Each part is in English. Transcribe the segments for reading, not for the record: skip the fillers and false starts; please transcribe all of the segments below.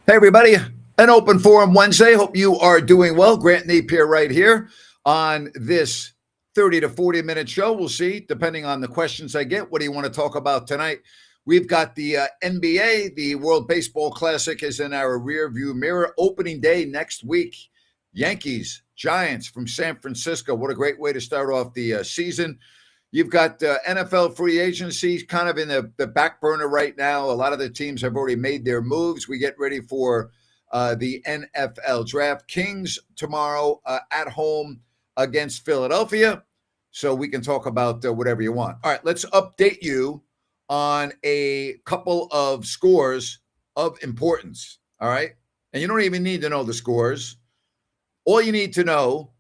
Hey, everybody. An open forum Wednesday. Hope you are doing well. Grant Napier right here on this 30 to 40-minute show. We'll see, depending on the questions I get. What do you want to talk about tonight? We've got the NBA. The World Baseball Classic is in our rear view mirror. Opening day next week. Yankees, Giants from San Francisco. What a great way to start off the season. You've got NFL free agency kind of in the back burner right now. A lot of the teams have already made their moves. We get ready for the NFL draft. Kings tomorrow at home against Philadelphia. So we can talk about whatever you want. All right, let's update you on a couple of scores of importance. All right. And you don't even need to know the scores. All you need to know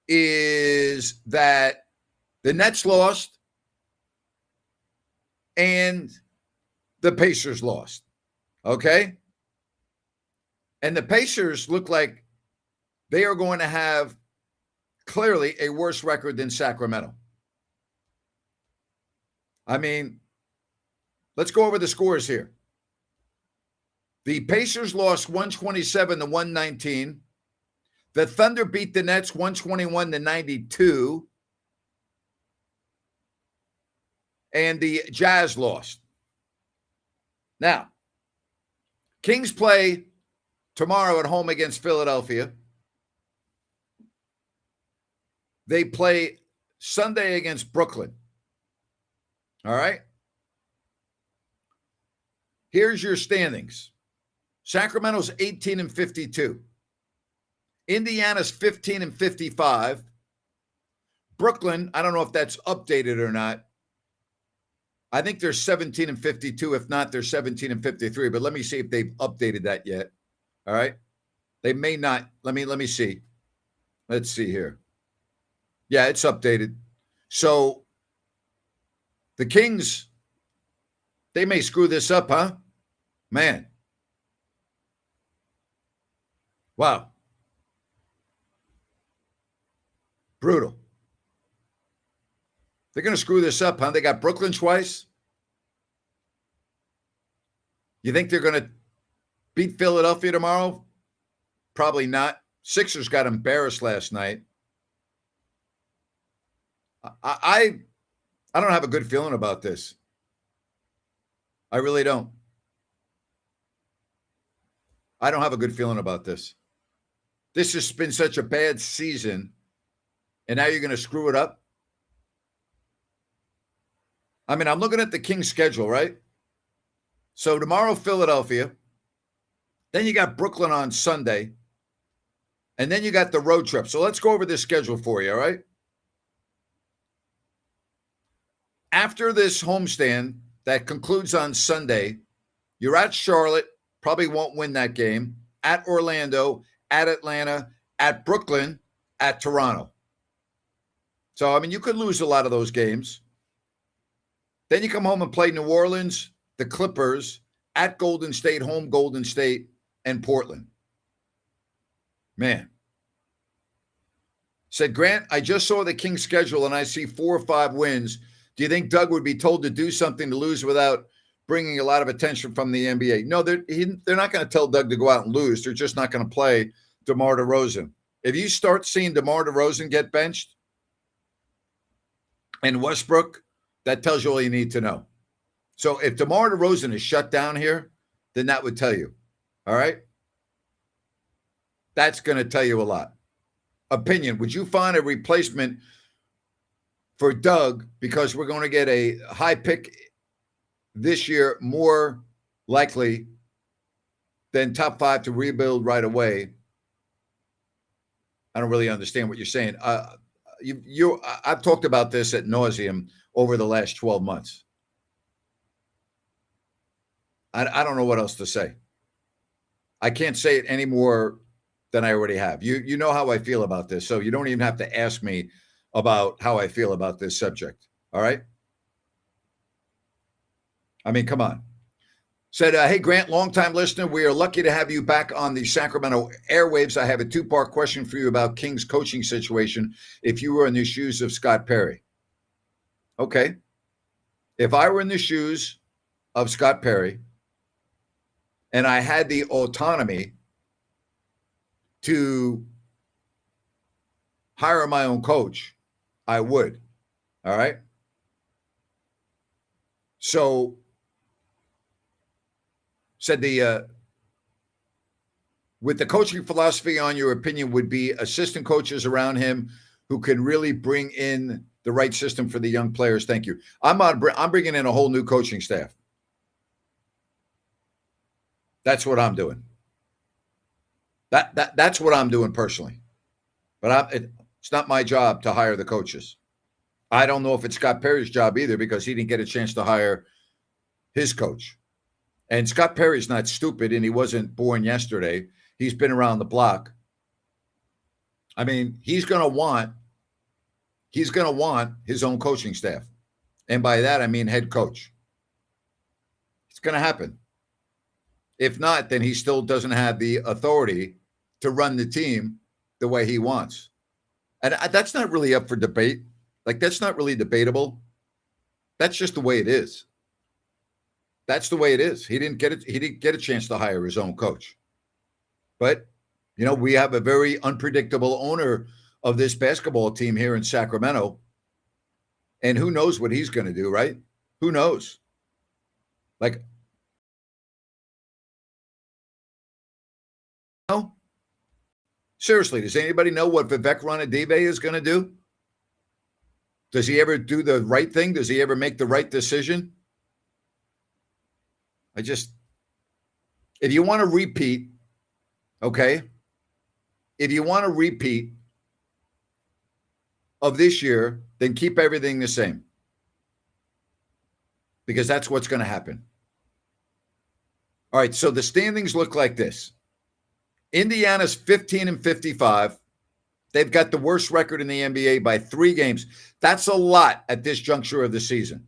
is that the Nets lost and the Pacers lost. Okay? And the Pacers look like they are going to have clearly a worse record than Sacramento. I mean, let's go over the scores here. The Pacers lost 127 to 119. The Thunder beat the Nets 121 to 92. And the Jazz lost. Now, Kings play tomorrow at home against Philadelphia. They play Sunday against Brooklyn. All right? Here's your standings. Sacramento's 18 and 52. Indiana's 15 and 55. Brooklyn, I don't know if that's updated or not. I think they're 17 and 52. If not, they're 17 and 53. But let me see if they've updated that yet. All right. They may not. Let me see. Let's see here. Yeah, it's updated. So the Kings, they may screw this up, huh? Man. Wow. Brutal. They're going to screw this up, huh? They got Brooklyn twice. You think they're going to beat Philadelphia tomorrow? Probably not. Sixers got embarrassed last night. I don't have a good feeling about this. I really don't. I don't have a good feeling about this. This has been such a bad season, and now you're going to screw it up? I mean, I'm looking at the Kings schedule, right? So tomorrow, Philadelphia. Then you got Brooklyn on Sunday. And then you got the road trip. So let's go over this schedule for you, all right? After this homestand that concludes on Sunday, you're at Charlotte. Probably won't win that game. At Orlando, at Atlanta, at Brooklyn, at Toronto. So, I mean, you could lose a lot of those games. Then you come home and play New Orleans, the Clippers, at Golden State, home Golden State, and Portland. Man. Said, Grant, I just saw the Kings schedule and I see 4 or 5 wins. Do you think Doug would be told to do something to lose without bringing a lot of attention from the NBA? No, they're not going to tell Doug to go out and lose. They're just not going to play DeMar DeRozan. If you start seeing DeMar DeRozan get benched and Westbrook, that tells you all you need to know. So if DeMar DeRozan is shut down here, then that would tell you. All right? That's going to tell you a lot. Opinion, would you find a replacement for Doug because we're going to get a high pick this year, more likely than top 5 to rebuild right away? I don't really understand what you're saying. I've talked about this ad nauseum over the last 12 months. I don't know what else to say. I can't say it any more than I already have. You know how I feel about this, so you don't even have to ask me about how I feel about this subject. All right? I mean, come on. Said, hey, Grant, longtime listener. We are lucky to have you back on the Sacramento airwaves. I have a 2-part question for you about King's coaching situation if you were in the shoes of Scott Perry. Okay. If I were in the shoes of Scott Perry, and I had the autonomy to hire my own coach, I would. All right. So said with the coaching philosophy on your opinion would be assistant coaches around him who can really bring in the right system for the young players. Thank you. I'm bringing in a whole new coaching staff. That's what I'm doing. That's what I'm doing personally. But it's not my job to hire the coaches. I don't know if it's Scott Perry's job either because he didn't get a chance to hire his coach. And Scott Perry's not stupid, and he wasn't born yesterday. He's been around the block. I mean, he's going to want his own coaching staff. And by that, I mean head coach. It's going to happen. If not, then he still doesn't have the authority to run the team the way he wants. And that's not really up for debate. Like, that's not really debatable. That's just the way it is. That's the way it is. He didn't get a chance to hire his own coach. But, we have a very unpredictable owner of this basketball team here in Sacramento. And who knows what he's going to do, right? Who knows? Like, no. Seriously, does anybody know what Vivek Ranadive is going to do? Does he ever do the right thing? Does he ever make the right decision? If you want to repeat, okay, if you want to repeat of this year, then keep everything the same. Because that's what's going to happen. All right, so the standings look like this. Indiana's 15-55. They've got the worst record in the NBA by 3 games. That's a lot at this juncture of the season.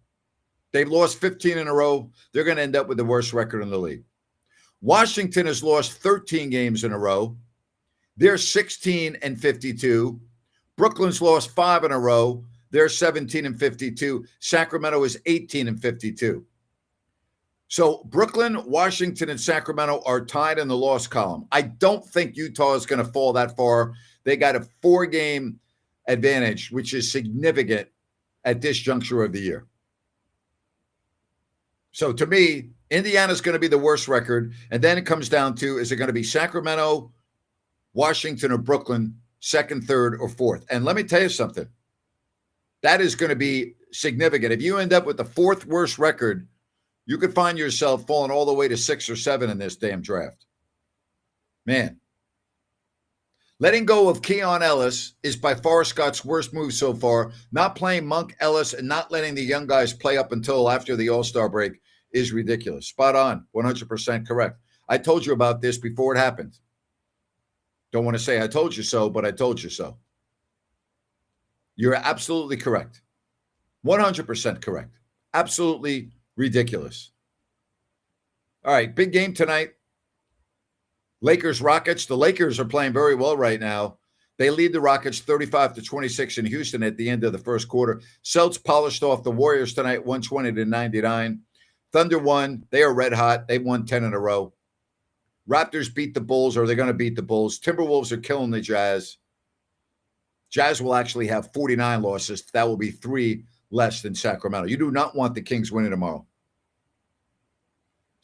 They've lost 15 in a row. They're going to end up with the worst record in the league. Washington has lost 13 games in a row. They're 16-52. Brooklyn's lost 5 in a row. They're 17-52. Sacramento is 18-52. So Brooklyn, Washington, and Sacramento are tied in the loss column. I don't think Utah is going to fall that far. They got a 4-game advantage, which is significant at this juncture of the year. So to me, Indiana's going to be the worst record. And then it comes down to, is it going to be Sacramento, Washington, or Brooklyn, second, third, or fourth? And let me tell you something. That is going to be significant. If you end up with the 4th worst record, you could find yourself falling all the way to 6 or 7 in this damn draft. Man. Letting go of Keon Ellis is by far Scott's worst move so far. Not playing Monk, Ellis, and not letting the young guys play up until after the All-Star break is ridiculous. Spot on. 100% correct. I told you about this before it happened. Don't want to say I told you so, but I told you so. You're absolutely correct. 100% correct. Absolutely ridiculous. All right, big game tonight. Lakers-Rockets. The Lakers are playing very well right now. They lead the Rockets 35-26 in Houston at the end of the first quarter. Celtics polished off the Warriors tonight, 120-99. Thunder won. They are red hot. They won 10 in a row. Raptors beat the Bulls, or they're going to beat the Bulls. Timberwolves are killing the Jazz. Jazz will actually have 49 losses. That will be 3 less than Sacramento. You do not want the Kings winning tomorrow.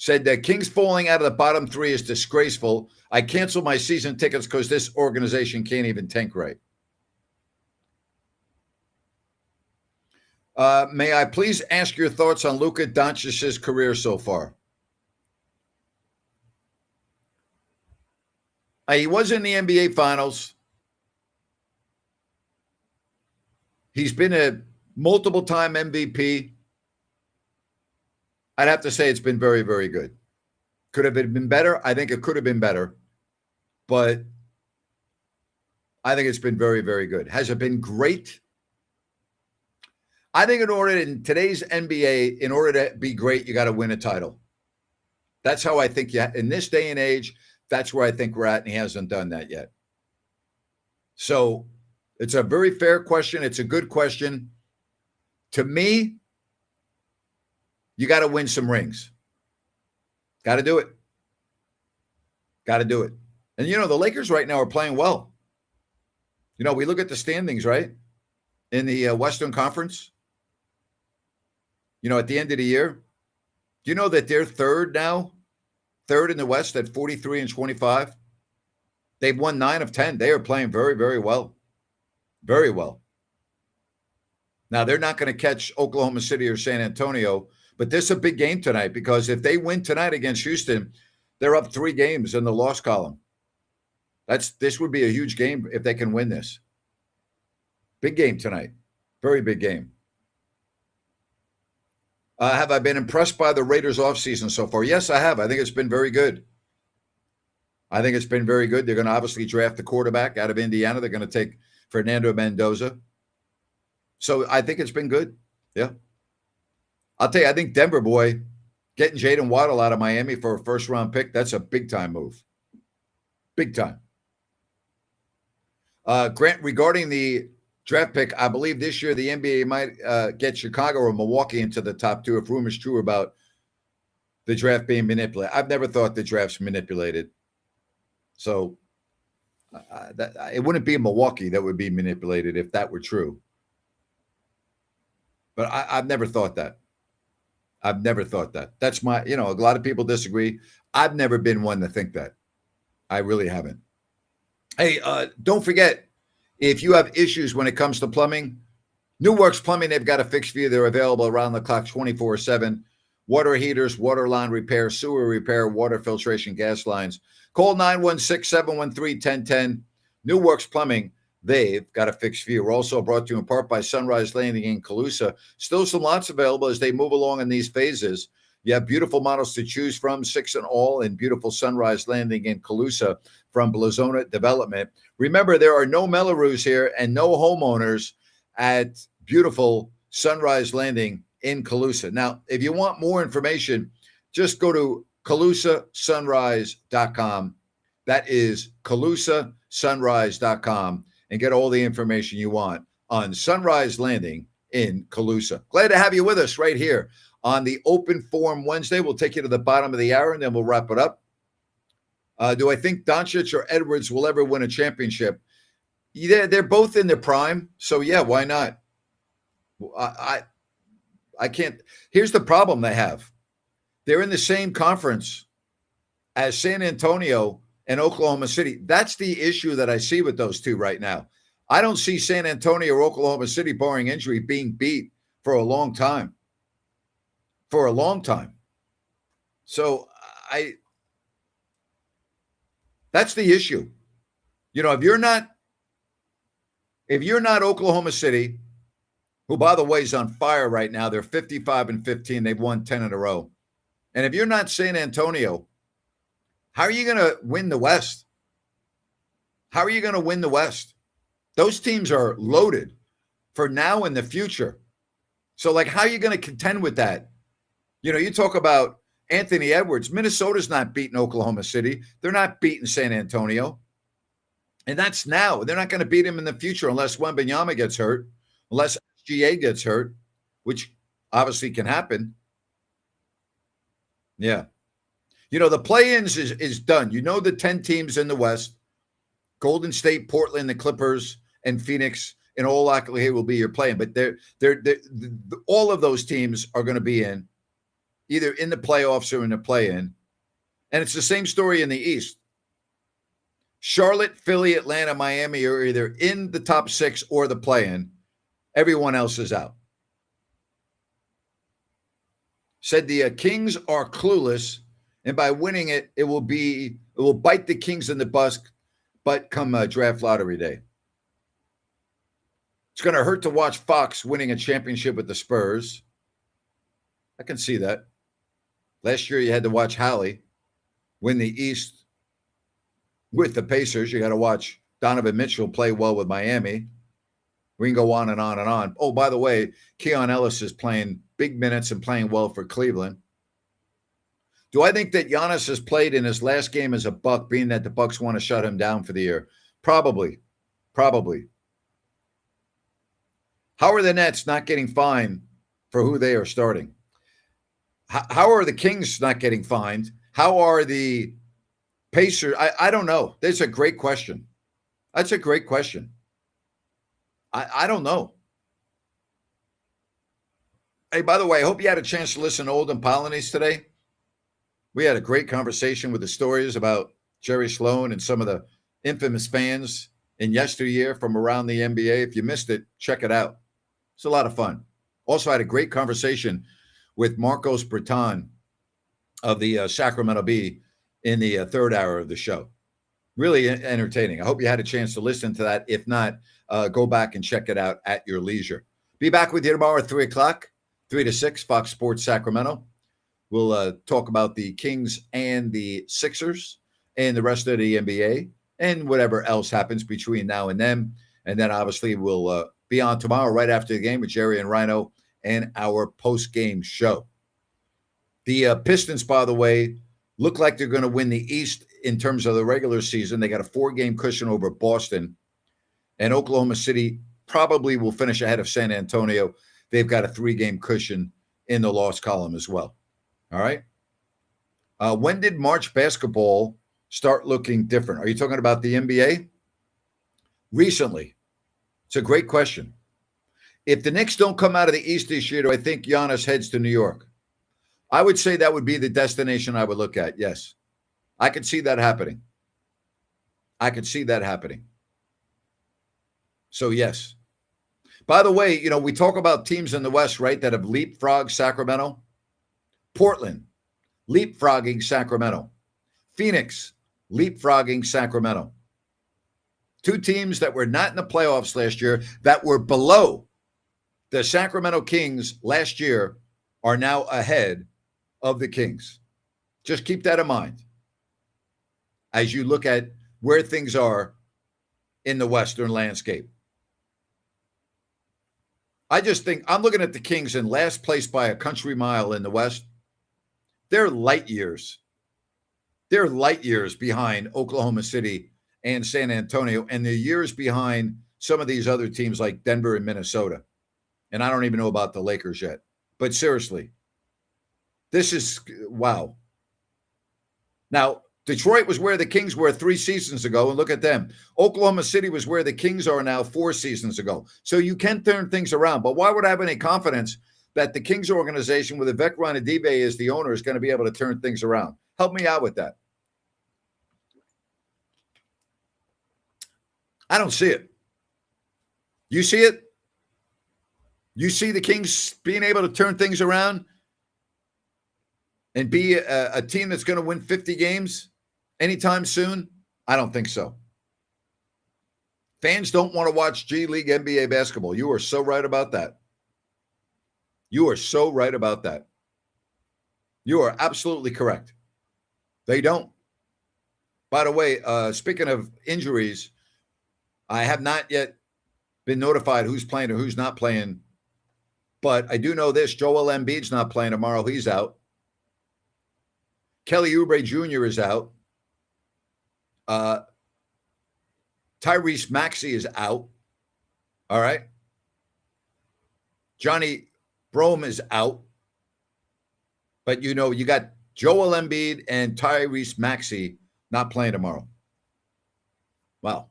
Said that Kings falling out of the bottom 3 is disgraceful. I canceled my season tickets because this organization can't even tank right. May I please ask your thoughts on Luka Doncic's career so far? He was in the NBA Finals. He's been a multiple-time MVP. I'd have to say it's been very, very good. Could have it been better? I think it could have been better. But I think it's been very, very good. Has it been great? I think in today's NBA, in order to be great, you got to win a title. That's how I think in this day and age, that's where I think we're at, and he hasn't done that yet. So it's a very fair question. It's a good question. To me, you got to win some rings. Got to do it. Got to do it. And, the Lakers right now are playing well. We look at the standings, right? In the Western Conference, at the end of the year. Do you know that they're third now? Third in the West at 43-25. They've won 9 of 10. They are playing very, very well. Very well. Now, they're not going to catch Oklahoma City or San Antonio, but this is a big game tonight because if they win tonight against Houston, they're up 3 games in the loss column. This would be a huge game if they can win this. Big game tonight. Very big game. Have I been impressed by the Raiders offseason so far? Yes, I have. I think it's been very good. They're going to obviously draft the quarterback out of Indiana. They're going to take Fernando Mendoza. So I think it's been good. Yeah. I'll tell you, I think Denver, boy, getting Jaden Waddle out of Miami for a first-round pick, that's a big-time move. Big time. Grant, regarding the draft pick, I believe this year the NBA might get Chicago or Milwaukee into the top 2 if rumors true about the draft being manipulated. I've never thought the draft's manipulated. So it wouldn't be Milwaukee that would be manipulated if that were true. But I've never thought that. That's my, a lot of people disagree. I've never been one to think that. I really haven't. Hey, don't forget, if you have issues when it comes to plumbing, New Works Plumbing, they've got a fix for you. They're available around the clock 24/7. Water heaters, water line repair, sewer repair, water filtration, gas lines. Call 916-713-1010. New Works Plumbing, they've got a fix for you. We're also brought to you in part by Sunrise Landing in Calusa. Still some lots available as they move along in these phases. You have beautiful models to choose from, 6 in all, in beautiful Sunrise Landing in Calusa from Blazona Development. Remember, there are no Mellorews here and no homeowners at beautiful Sunrise Landing in Calusa. Now, if you want more information, just go to CalusaSunrise.com. That is CalusaSunrise.com and get all the information you want on Sunrise Landing in Calusa. Glad to have you with us right here on the Open Forum Wednesday. We'll take you to the bottom of the hour and then we'll wrap it up. Do I think Doncic or Edwards will ever win a championship? Yeah, they're both in their prime. So, yeah, why not? I can't. Here's the problem they have. They're in the same conference as San Antonio and Oklahoma City. That's the issue that I see with those two right now. I don't see San Antonio or Oklahoma City, barring injury, being beat for a long time. So that's the issue. If you're not Oklahoma City, who, by the way, is on fire right now, they're 55-15. They've won 10 in a row. And if you're not San Antonio, how are you going to win the West? Those teams are loaded for now and the future. So, how are you going to contend with that? You talk about Anthony Edwards. Minnesota's not beating Oklahoma City. They're not beating San Antonio. And that's now. They're not going to beat him in the future unless Wembanyama gets hurt, unless SGA gets hurt, which obviously can happen. Yeah. The play-ins is done. The 10 teams in the West, Golden State, Portland, the Clippers, and Phoenix, in all likelihood will be your play-in. But all of those teams are going to be in, either in the playoffs or in the play-in. And it's the same story in the East. Charlotte, Philly, Atlanta, Miami are either in the top 6 or the play-in. Everyone else is out. Said the Kings are clueless, and by winning it, it will bite the Kings in the butt come draft lottery day. It's going to hurt to watch Fox winning a championship with the Spurs. I can see that. Last year, you had to watch Hallie win the East with the Pacers. You got to watch Donovan Mitchell play well with Miami. We can go on and on and on. Oh, by the way, Keon Ellis is playing big minutes and playing well for Cleveland. Do I think that Giannis has played in his last game as a Buck, being that the Bucks want to shut him down for the year? Probably. How are the Nets not getting fined for who they are starting? How are the Kings not getting fined? How are the Pacers, I don't know. That's a great question. That's a great question. I don't know. Hey, by the way, I hope you had a chance to listen to Olden Polonies today. We had a great conversation with the stories about Jerry Sloan and some of the infamous fans in yesteryear from around the NBA. If you missed it, check it out. It's a lot of fun. Also, I had a great conversation with Marcos Breton of the Sacramento Bee in the third hour of the show. Really entertaining. I hope you had a chance to listen to that. If not, go back and check it out at your leisure. Be back with you tomorrow at 3 o'clock, 3 to 6, Fox Sports Sacramento. We'll talk about the Kings and the Sixers and the rest of the NBA and whatever else happens between now and then. And then obviously we'll be on tomorrow right after the game with Jerry and Rhino and our post-game show. The Pistons, by the way, look like they're going to win the East in terms of the regular season. They got a 4-game cushion over Boston. And Oklahoma City probably will finish ahead of San Antonio. They've got a 3-game cushion in the loss column as well. All right. When did March basketball start looking different? Are you talking about the NBA? Recently. It's a great question. If the Knicks don't come out of the East this year, do I think Giannis heads to New York? I would say that would be the destination I would look at. Yes. I could see that happening. I could see that happening. So, yes. By the way, you know, we talk about teams in the West, right, that have leapfrogged Sacramento. Portland, leapfrogging Sacramento. Phoenix, leapfrogging Sacramento. 2 teams that were not in the playoffs last year, that were below the Sacramento Kings last year, are now ahead of the Kings. Just keep that in mind as you look at where things are in the Western landscape. I just think I'm looking at the Kings in last place by a country mile in the West. They're light years. They're light years behind Oklahoma City and San Antonio, and they're years behind some of these other teams like Denver and Minnesota. And I don't even know about the Lakers yet. But seriously, this is wow. Now, Detroit was where the Kings were 3 seasons ago, and look at them. Oklahoma City was where the Kings are now 4 seasons ago. So you can turn things around. But why would I have any confidence that the Kings organization with Vivek Ranadive as the owner is going to be able to turn things around? Help me out with that. I don't see it. You see it? You see the Kings being able to turn things around and be a team that's going to win 50 games anytime soon? I don't think so. Fans don't want to watch G League NBA basketball. You are so right about that. You are so right about that. You are absolutely correct. They don't. By the way, speaking of injuries, I have not yet been notified who's playing or who's not playing. But I do know this. Joel Embiid's not playing tomorrow. He's out. Kelly Oubre Jr. is out. Tyrese Maxey is out. All right. Johnny Brome is out. But, you know, you got Joel Embiid and Tyrese Maxey not playing tomorrow. Wow.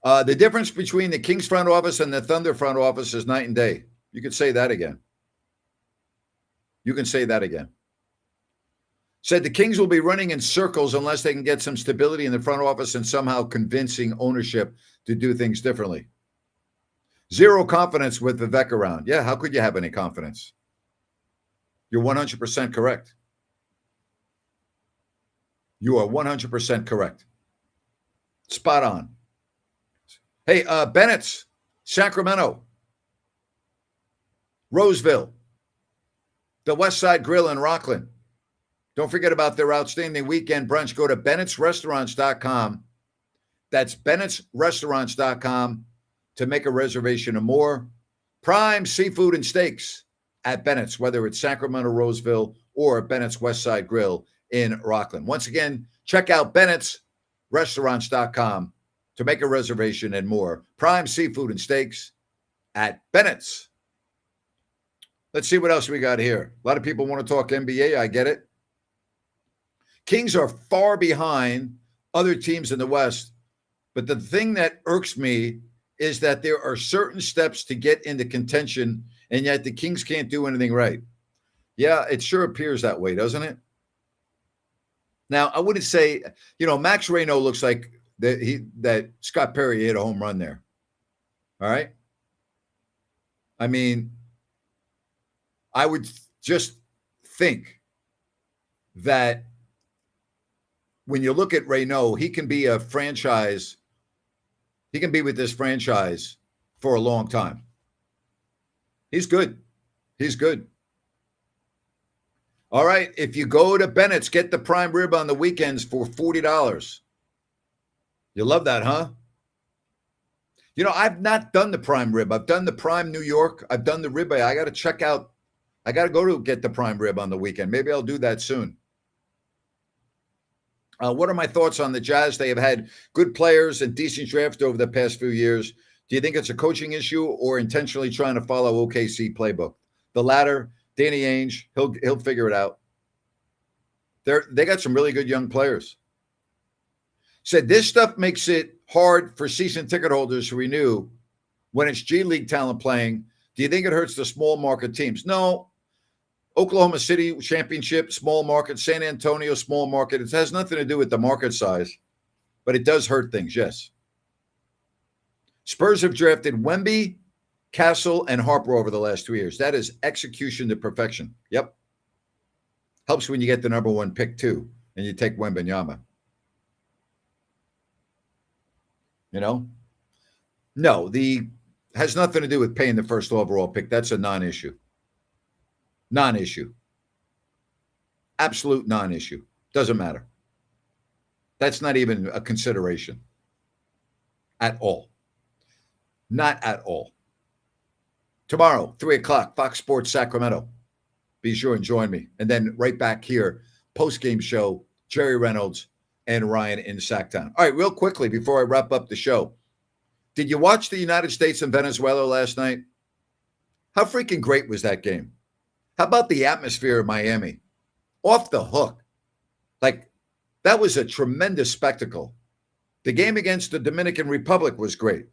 The difference between the Kings front office and the Thunder front office is night and day. You could say that again. You can say that again. Said the Kings will be running in circles unless they can get some stability in the front office and somehow convincing ownership to do things differently. Zero confidence with Vivek around. Yeah, how could you have any confidence? You're 100% correct. You are 100% correct. Spot on. Hey, Bennett's, Sacramento, Roseville, the West Side Grill in Rockland. Don't forget about their outstanding weekend brunch. Go to Bennett'sRestaurants.com. That's Bennett'sRestaurants.com to make a reservation or more. Prime seafood and steaks at Bennett's, whether it's Sacramento, Roseville, or Bennett's West Side Grill in Rockland. Once again, check out Bennett'sRestaurants.com to make a reservation and more. Prime seafood and steaks at Bennett's. Let's see what else we got here. A lot of people want to talk NBA. I get it. Kings are far behind other teams in the West. But the thing that irks me is that there are certain steps to get into contention, and yet the Kings can't do anything right. Yeah, it sure appears that way, doesn't it? Now, I wouldn't say, Max Reno looks like that Scott Perry hit a home run there. All right. I mean, I would just think that when you look at Reno, he can be a franchise. He can be with this franchise for a long time. He's good. He's good. All right. If you go to Bennett's, get the prime rib on the weekends for $40. You love that, huh? I've not done the prime rib. I've done the prime New York. I've done the ribeye. I got to check out. I got to go to get the prime rib on the weekend. Maybe I'll do that soon. What are my thoughts on the Jazz? They have had good players and decent draft over the past few years. Do you think it's a coaching issue or intentionally trying to follow OKC playbook? The latter, Danny Ainge, he'll figure it out. They got some really good young players. Said this stuff makes it hard for season ticket holders to renew when it's G League talent playing. Do you think it hurts the small market teams? No. Oklahoma City championship, small market. San Antonio, small market. It has nothing to do with the market size, but it does hurt things, yes. Spurs have drafted Wemby, Castle, and Harper over the last 2 years. That is execution to perfection. Yep. Helps when you get the number one pick, too, and you take Wembanyama. No, has nothing to do with paying the first overall pick. That's a non-issue. Non-issue. Absolute non-issue. Doesn't matter. That's not even a consideration. At all. Not at all. Tomorrow, 3 o'clock, Fox Sports Sacramento. Be sure and join me. And then right back here, post-game show, Jerry Reynolds and Ryan in Sacktown. All right, real quickly before I wrap up the show. Did you watch the United States and Venezuela last night? How freaking great was that game? How about the atmosphere of Miami? Off the hook. Like, that was a tremendous spectacle. The game against the Dominican Republic was great.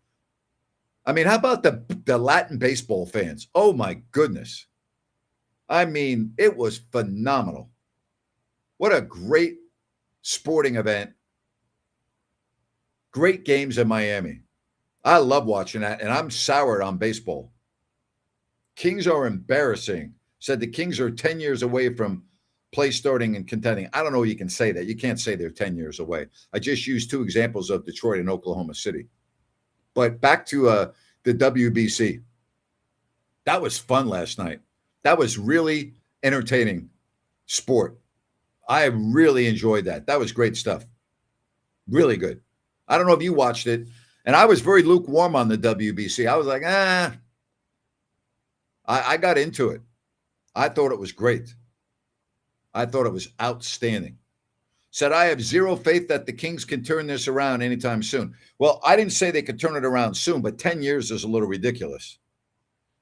I mean, how about the Latin baseball fans? Oh, my goodness. I mean, it was phenomenal. What a great sporting event. Great games in Miami. I love watching that, and I'm soured on baseball. Kings are embarrassing. Said the Kings are 10 years away from play starting and contending. I don't know you can say that. You can't say they're 10 years away. I just used 2 examples of Detroit and Oklahoma City. But back to the WBC. That was fun last night. That was really entertaining sport. I really enjoyed that. That was great stuff. Really good. I don't know if you watched it. And I was very lukewarm on the WBC. I was like, I got into it. I thought it was great. I thought it was outstanding. Said, I have zero faith that the Kings can turn this around anytime soon. Well, I didn't say they could turn it around soon, but 10 years is a little ridiculous.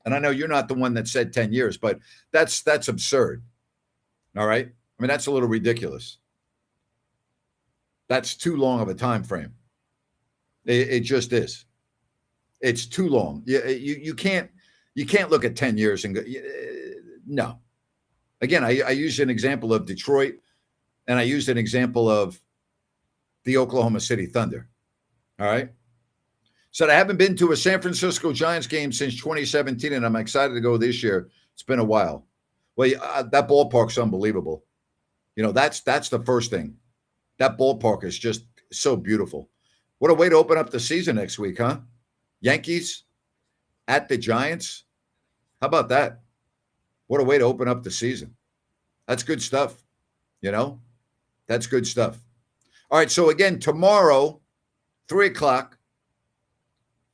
And I know you're not the one that said 10 years, but that's absurd. All right? I mean, that's a little ridiculous. That's too long of a time frame. It just is. It's too long. You can't look at 10 years and go, no. Again, I used an example of Detroit, and I used an example of the Oklahoma City Thunder. All right? Said, I haven't been to a San Francisco Giants game since 2017, and I'm excited to go this year. It's been a while. Well, that ballpark's unbelievable. That's the first thing. That ballpark is just so beautiful. What a way to open up the season next week, huh? Yankees at the Giants. How about that? What a way to open up the season. That's good stuff. That's good stuff. All right, so again, tomorrow, 3 o'clock,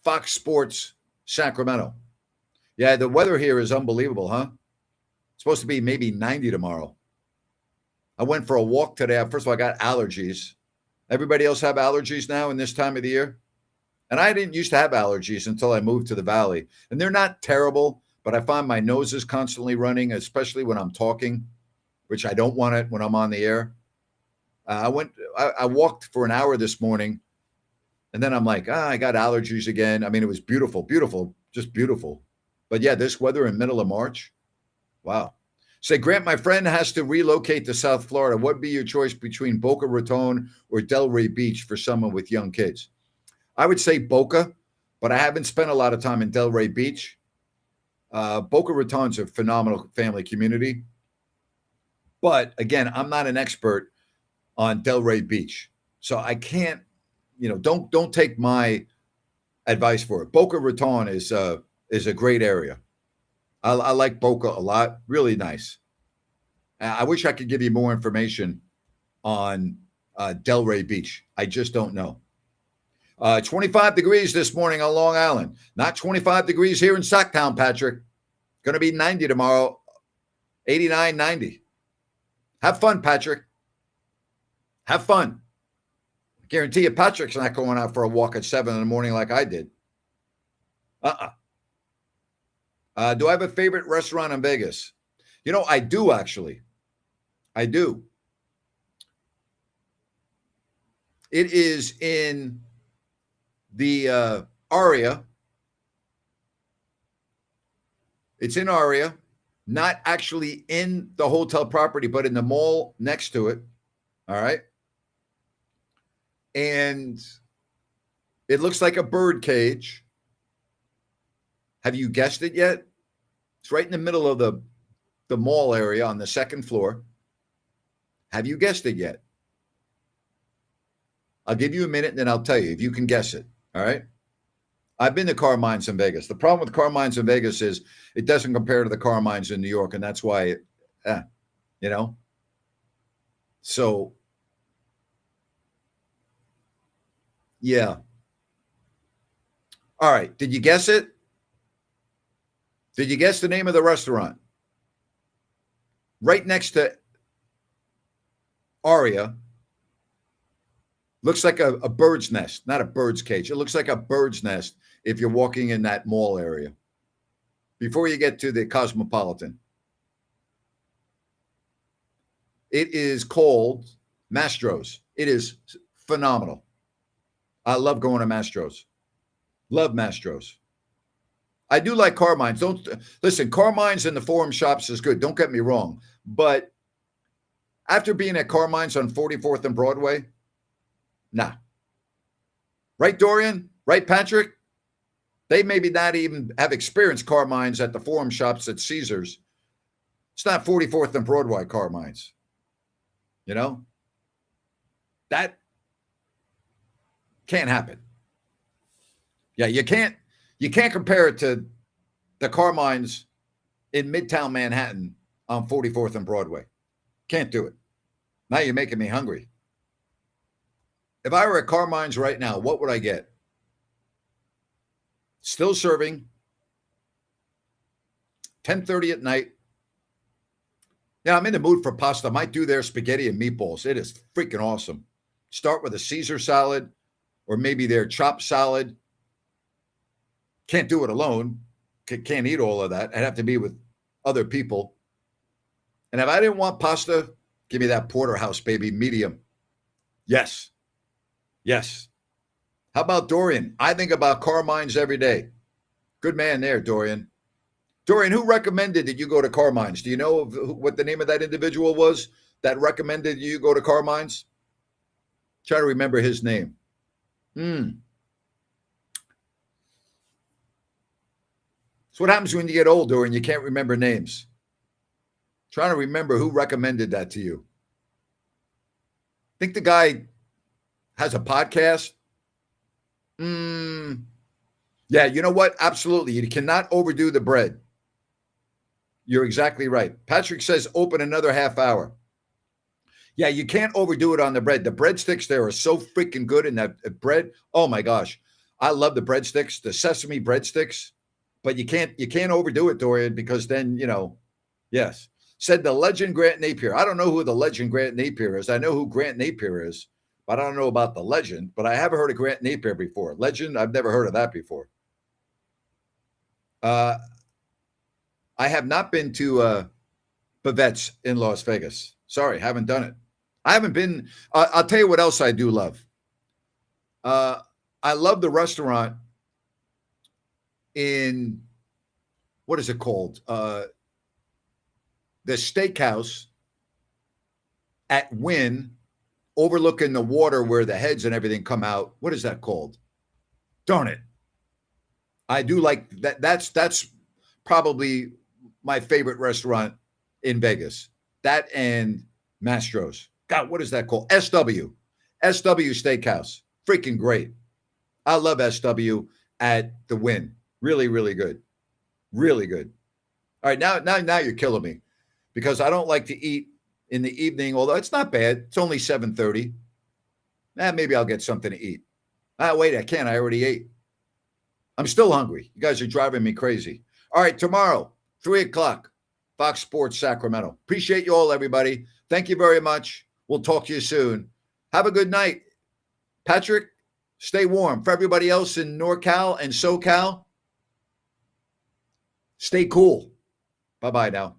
Fox Sports Sacramento. Yeah, the weather here is unbelievable, huh? It's supposed to be maybe 90 tomorrow. I went for a walk today. First of all, I got allergies. Everybody else have allergies now in this time of the year? And I didn't used to have allergies until I moved to the Valley. And they're not terrible, but I find my nose is constantly running, especially when I'm talking, which I don't want it when I'm on the air. I walked for an hour this morning, and then I'm like, I got allergies again. I mean, it was beautiful, beautiful, just beautiful. But yeah, this weather in middle of March, wow. Say, Grant, my friend has to relocate to South Florida. What would be your choice between Boca Raton or Delray Beach for someone with young kids? I would say Boca, but I haven't spent a lot of time in Delray Beach. Boca Raton's a phenomenal family community. But again, I'm not an expert on Delray Beach. So I can't, don't take my advice for it. Boca Raton is a great area. I like Boca a lot. Really nice. I wish I could give you more information on Delray Beach. I just don't know. 25 degrees this morning on Long Island. Not 25 degrees here in Sacktown, Patrick. Going to be 90 tomorrow. 89, 90. Have fun, Patrick. Have fun. I guarantee you Patrick's not going out for a walk at 7 in the morning like I did. Do I have a favorite restaurant in Vegas? I do actually. I do. It is in the Aria. It's in Aria, not actually in the hotel property, but in the mall next to it. All right. And it looks like a bird cage. Have you guessed it yet? It's right in the middle of the mall area on the second floor. Have you guessed it yet? I'll give you a minute and then I'll tell you if you can guess it. All right. I've been to Carmine's in Vegas. The problem with Carmine's in Vegas is it doesn't compare to the Carmine's in New York. And that's why, So, yeah. All right. Did you guess it? Did you guess the name of the restaurant? Right next to Aria. Looks like a bird's nest, not a bird's cage. It looks like a bird's nest if you're walking in that mall area before you get to the Cosmopolitan. It is called Mastro's. It is phenomenal. I love going to Mastro's. Love Mastro's. I do like Carmine's. Listen, Carmine's in the Forum Shops is good. Don't get me wrong. But after being at Carmine's on 44th and Broadway, nah. Right, Dorian? Right, Patrick? They maybe not even have experienced Carmine's at the Forum Shops at Caesars. It's not 44th and Broadway Carmine's. That can't happen. Yeah, you can't compare it to the Carmine's in Midtown Manhattan on 44th and Broadway. Can't do it. Now you're making me hungry. If I were at Carmine's right now, what would I get? Still serving. 10:30 at night. Yeah, I'm in the mood for pasta. I might do their spaghetti and meatballs. It is freaking awesome. Start with a Caesar salad or maybe their chopped salad. Can't do it alone. Can't eat all of that. I'd have to be with other people. And if I didn't want pasta, give me that porterhouse, baby, medium. Yes. Yes. How about Dorian? I think about Carmine's every day. Good man there, Dorian. Dorian, who recommended that you go to Carmine's? Do you know what the name of that individual was that recommended you go to Carmine's? Try to remember his name. That's what happens when you get older and you can't remember names. Trying to remember who recommended that to you. I think the guy has a podcast. Yeah, you know what? Absolutely. You cannot overdo the bread. You're exactly right. Patrick says open another half hour. Yeah, you can't overdo it on the bread. The breadsticks there are so freaking good in that bread. Oh my gosh. I love the breadsticks, the sesame breadsticks. But you can't overdo it, Dorian, because then, yes. Said the legend Grant Napier. I don't know who the legend Grant Napier is. I know who Grant Napier is, but I don't know about the legend. But I haven't heard of Grant Napier before. Legend, I've never heard of that before. I have not been to Bavette's in Las Vegas. Sorry, haven't done it. I haven't been. I'll tell you what else I do love. I love the restaurant in, what is it called? The steakhouse at Wynn, overlooking the water where the heads and everything come out. What is that called? Darn it. I do like that. That's probably my favorite restaurant in Vegas. That and Mastro's. God, what is that called? SW Steakhouse. Freaking great. I love SW at the Wynn. Really, really good. Really good. All right, now you're killing me because I don't like to eat in the evening, although it's not bad. It's only 7:30. Maybe I'll get something to eat. Wait, I can't. I already ate. I'm still hungry. You guys are driving me crazy. All right, tomorrow, 3 o'clock, Fox Sports Sacramento. Appreciate you all, everybody. Thank you very much. We'll talk to you soon. Have a good night. Patrick, stay warm. For everybody else in NorCal and SoCal, stay cool. Bye-bye now.